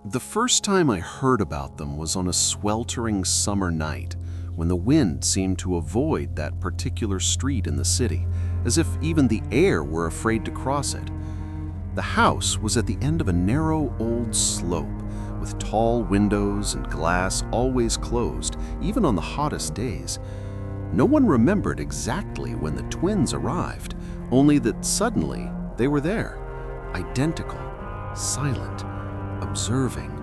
The first time I heard about them was on a sweltering summer night when the wind seemed to avoid that particular street in the city, as if even the air were afraid to cross it. The house was at the end of a narrow old slope with tall windows and glass always closed, even on the hottest days. No one remembered exactly when the twins arrived, only that suddenly they were there, identical, silent, observing.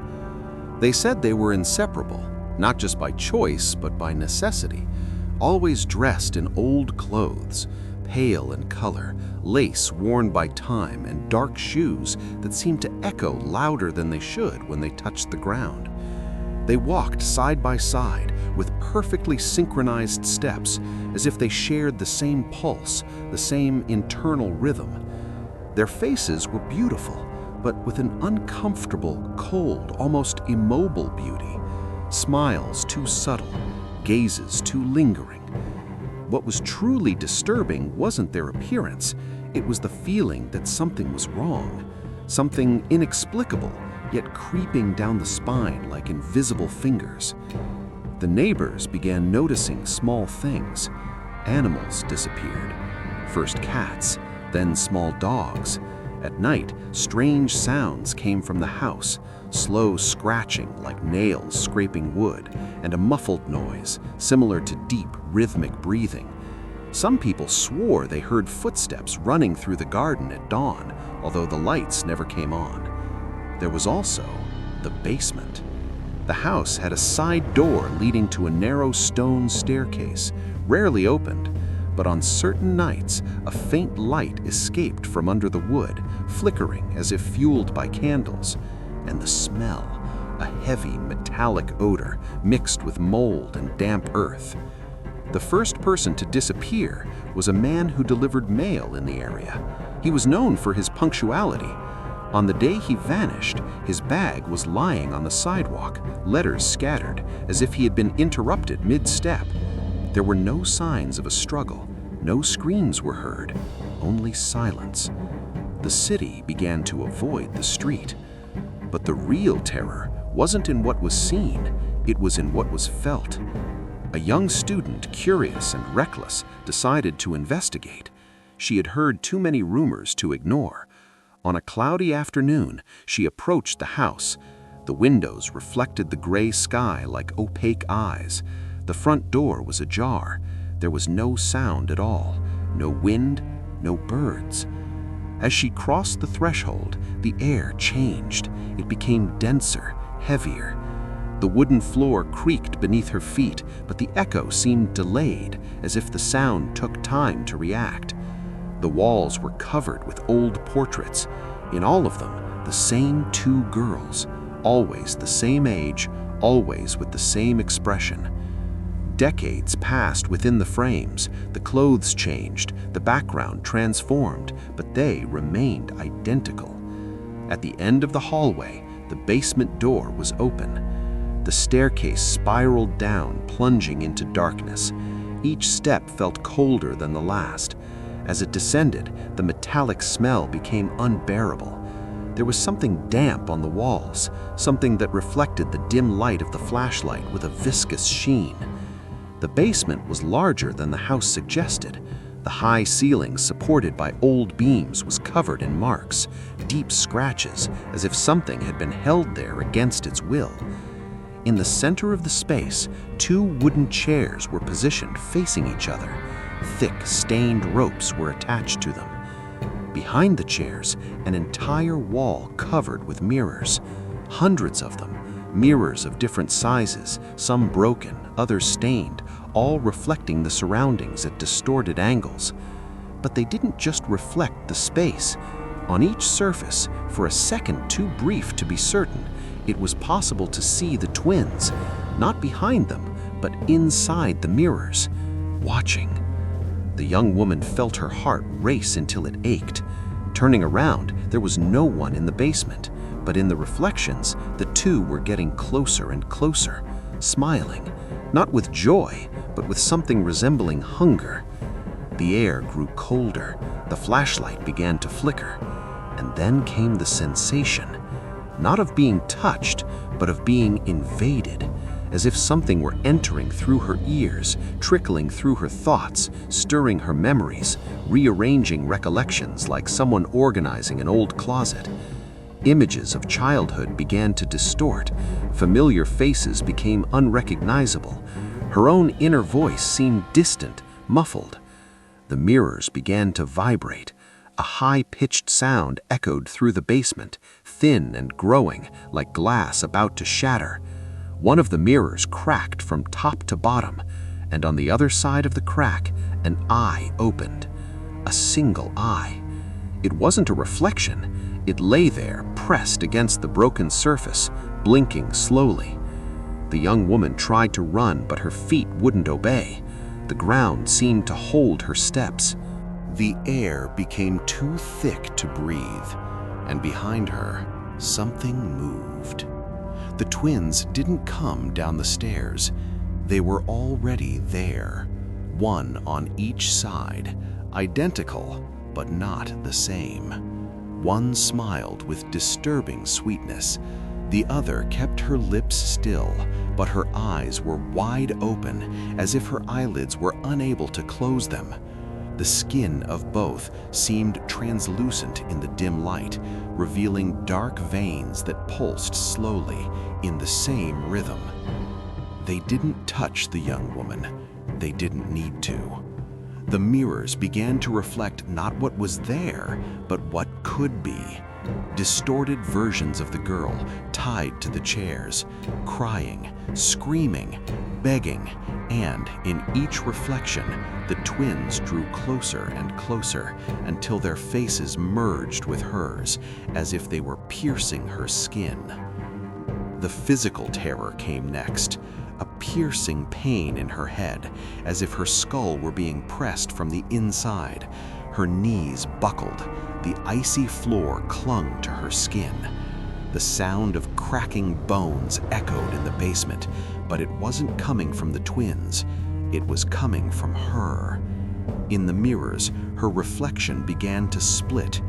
They said they were inseparable, not just by choice but by necessity, always dressed in old clothes, pale in color, lace worn by time, and dark shoes that seemed to echo louder than they should when they touched the ground. They walked side by side with perfectly synchronized steps, as if they shared the same pulse, the same internal rhythm. Their faces were beautiful, but with an uncomfortable, cold, almost immobile beauty. Smiles too subtle, gazes too lingering. What was truly disturbing wasn't their appearance, it was the feeling that something was wrong, something inexplicable, yet creeping down the spine like invisible fingers. The neighbors began noticing small things. Animals disappeared. First cats, then small dogs. At night, strange sounds came from the house, slow scratching like nails scraping wood, and a muffled noise, similar to deep, rhythmic breathing. Some people swore they heard footsteps running through the garden at dawn, although the lights never came on. There was also the basement. The house had a side door leading to a narrow stone staircase, rarely opened, but on certain nights, a faint light escaped from under the wood, flickering as if fueled by candles. And the smell, a heavy metallic odor mixed with mold and damp earth. The first person to disappear was a man who delivered mail in the area. He was known for his punctuality. On the day he vanished, his bag was lying on the sidewalk, letters scattered, as if he had been interrupted mid-step. There were no signs of a struggle, no screams were heard, only silence. The city began to avoid the street. But the real terror wasn't in what was seen, it was in what was felt. A young student, curious and reckless, decided to investigate. She had heard too many rumors to ignore. On a cloudy afternoon, she approached the house. The windows reflected the gray sky like opaque eyes. The front door was ajar. There was no sound at all, no wind, no birds. As she crossed the threshold, the air changed. It became denser, heavier. The wooden floor creaked beneath her feet, but the echo seemed delayed, as if the sound took time to react. The walls were covered with old portraits. In all of them, the same two girls, always the same age, always with the same expression. Decades passed within the frames, the clothes changed, the background transformed, but they remained identical. At the end of the hallway, the basement door was open. The staircase spiraled down, plunging into darkness. Each step felt colder than the last. As it descended, the metallic smell became unbearable. There was something damp on the walls, something that reflected the dim light of the flashlight with a viscous sheen. The basement was larger than the house suggested. The high ceiling, supported by old beams, was covered in marks, deep scratches, as if something had been held there against its will. In the center of the space, two wooden chairs were positioned facing each other. Thick, stained ropes were attached to them. Behind the chairs, an entire wall covered with mirrors. Hundreds of them, mirrors of different sizes, some broken, others stained, all reflecting the surroundings at distorted angles. But they didn't just reflect the space. On each surface, for a second too brief to be certain, it was possible to see the twins, not behind them, but inside the mirrors, watching. The young woman felt her heart race until it ached. Turning around, there was no one in the basement, but in the reflections, the two were getting closer and closer, smiling, not with joy, but with something resembling hunger. The air grew colder, the flashlight began to flicker, and then came the sensation. not of being touched, but of being invaded, as if something were entering through her ears, trickling through her thoughts, stirring her memories, rearranging recollections like someone organizing an old closet. Images of childhood began to distort, familiar faces became unrecognizable, her own inner voice seemed distant, muffled. The mirrors began to vibrate. A high-pitched sound echoed through the basement, thin and growing, like glass about to shatter. One of the mirrors cracked from top to bottom, and on the other side of the crack, an eye opened. A single eye. It wasn't a reflection. It lay there, pressed against the broken surface, blinking slowly. The young woman tried to run, but her feet wouldn't obey. The ground seemed to hold her steps. The air became too thick to breathe, and behind her, something moved. The twins didn't come down the stairs. They were already there, one on each side, identical, but not the same. One smiled with disturbing sweetness. The other kept her lips still, but her eyes were wide open, as if her eyelids were unable to close them. The skin of both seemed translucent in the dim light, revealing dark veins that pulsed slowly in the same rhythm. They didn't touch the young woman. They didn't need to. The mirrors began to reflect not what was there, but what could be. Distorted versions of the girl tied to the chairs, crying, screaming, begging, and in each reflection, the twins drew closer and closer until their faces merged with hers, as if they were piercing her skin. The physical terror came next, a piercing pain in her head, as if her skull were being pressed from the inside. Her knees buckled, the icy floor clung to her skin. The sound of cracking bones echoed in the basement, but it wasn't coming from the twins. It was coming from her. In the mirrors, her reflection began to split.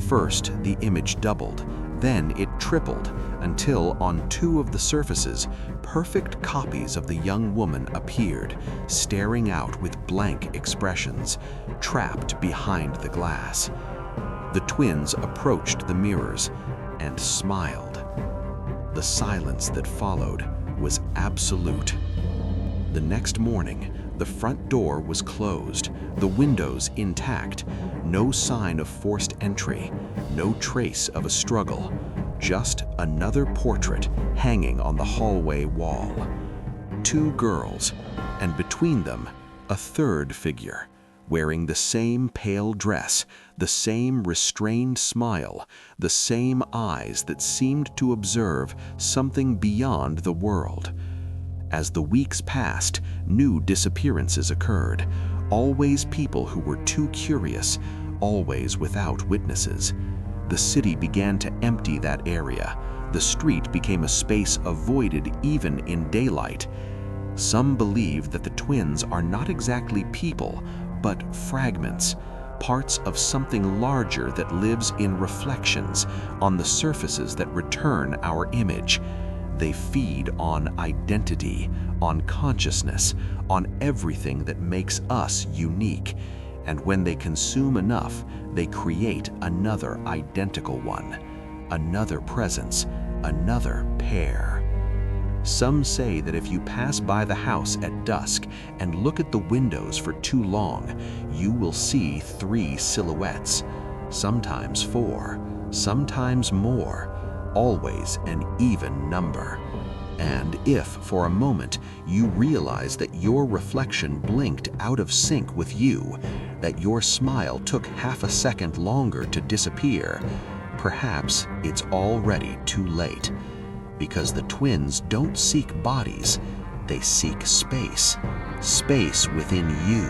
First, the image doubled, then it tripled, until on two of the surfaces, perfect copies of the young woman appeared, staring out with blank expressions, trapped behind the glass. The twins approached the mirrors and smiled. The silence that followed was absolute. The next morning, the front door was closed, the windows intact, no sign of forced entry, no trace of a struggle, just another portrait hanging on the hallway wall. Two girls, and between them, a third figure, wearing the same pale dress, the same restrained smile, the same eyes that seemed to observe something beyond the world. As the weeks passed, new disappearances occurred, always people who were too curious, always without witnesses. The city began to empty that area. The street became a space avoided even in daylight. Some believe that the twins are not exactly people, but fragments, parts of something larger that lives in reflections on the surfaces that return our image. They feed on identity, on consciousness, on everything that makes us unique. And when they consume enough, they create another identical one, another presence, another pair. Some say that if you pass by the house at dusk and look at the windows for too long, you will see 3 silhouettes, sometimes 4, sometimes more, always an even number. And if, for a moment, you realize that your reflection blinked out of sync with you, that your smile took half a second longer to disappear, perhaps it's already too late. Because the twins don't seek bodies, they seek space, space within you.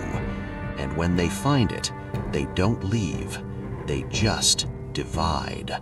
And when they find it, they don't leave, they just divide.